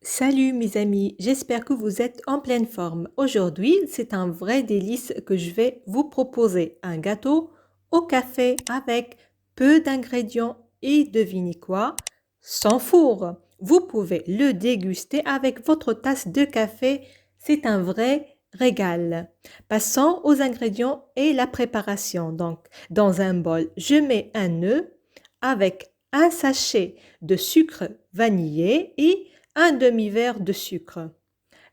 Salut mes amis, j'espère que vous êtes en pleine forme. Aujourd'hui, c'est un vrai délice que je vais vous proposer. Un gâteau au café avec peu d'ingrédients et devinez quoi? Sans four. Vous pouvez le déguster avec votre tasse de café. C'est un vrai régal. Passons aux ingrédients et la préparation. Donc, dans un bol, je mets un œuf avec un sachet de sucre vanillé et un demi-verre de sucre.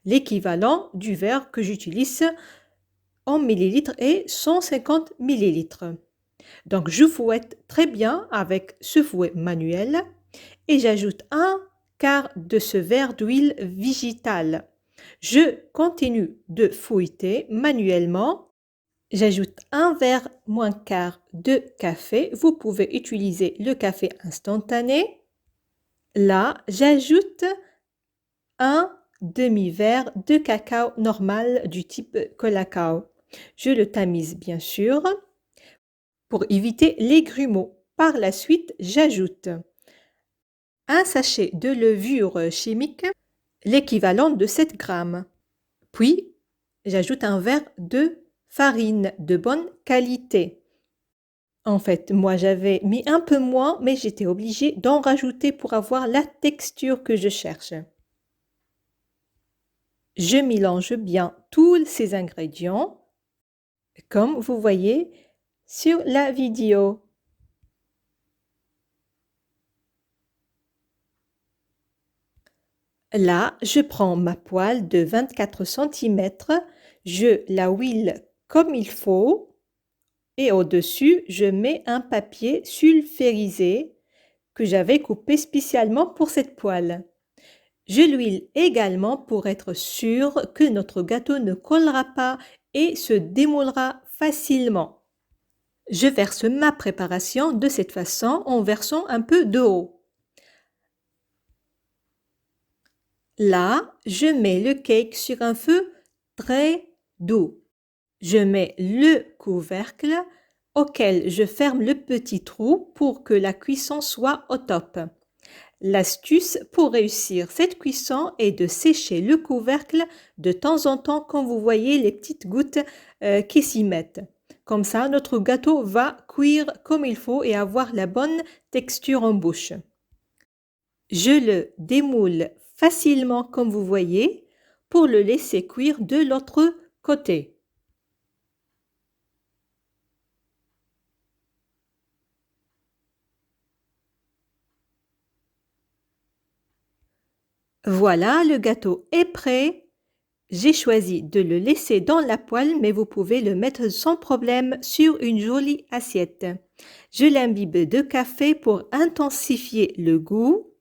L'équivalent du verre que j'utilise en millilitres est 150 millilitres. Donc je fouette très bien avec ce fouet manuel et j'ajoute un quart de ce verre d'huile végétale. Je continue de fouetter manuellement. J'ajoute un verre moins quart de café. Vous pouvez utiliser le café instantané. Là, j'ajoute un demi-verre de cacao normal du type Colacao. Je le tamise bien sûr pour éviter les grumeaux. Par la suite, j'ajoute un sachet de levure chimique, l'équivalent de 7 grammes. Puis, j'ajoute un verre de farine de bonne qualité. En fait, moi j'avais mis un peu moins, mais j'étais obligée d'en rajouter pour avoir la texture que je cherche. Je mélange bien tous ces ingrédients, comme vous voyez sur la vidéo. Là, je prends ma poêle de 24 cm, je la huile comme il faut et au-dessus, je mets un papier sulfurisé que j'avais coupé spécialement pour cette poêle. Je l'huile également pour être sûr que notre gâteau ne collera pas et se démoulera facilement. Je verse ma préparation de cette façon en versant un peu d'eau. Là, je mets le cake sur un feu très doux. Je mets le couvercle auquel je ferme le petit trou pour que la cuisson soit au top. L'astuce pour réussir cette cuisson est de sécher le couvercle de temps en temps quand vous voyez les petites gouttes qui s'y mettent. Comme ça, notre gâteau va cuire comme il faut et avoir la bonne texture en bouche. Je le démoule facilement comme vous voyez pour le laisser cuire de l'autre côté. Voilà, le gâteau est prêt. J'ai choisi de le laisser dans la poêle, mais vous pouvez le mettre sans problème sur une jolie assiette. Je l'imbibe de café pour intensifier le goût.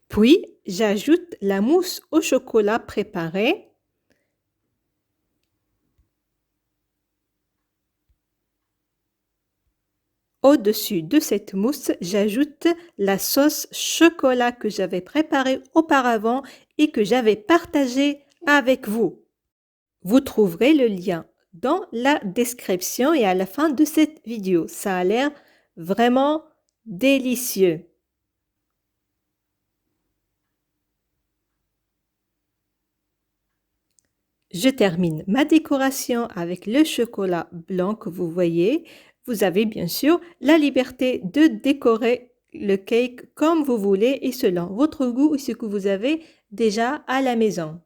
Puis, j'ajoute la mousse au chocolat préparée. Au-dessus de cette mousse, j'ajoute la sauce chocolat que j'avais préparée auparavant et que j'avais partagée avec vous. Vous trouverez le lien dans la description et à la fin de cette vidéo. Ça a l'air vraiment délicieux. Je termine ma décoration avec le chocolat blanc que vous voyez. Vous avez bien sûr la liberté de décorer le cake comme vous voulez et selon votre goût et ce que vous avez déjà à la maison.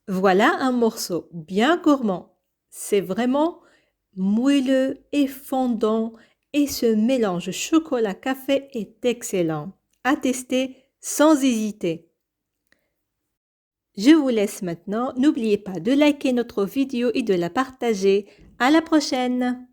Voilà un morceau bien gourmand. C'est vraiment moelleux et fondant et ce mélange chocolat-café est excellent. À tester sans hésiter. Je vous laisse maintenant. N'oubliez pas de liker notre vidéo et de la partager. À la prochaine!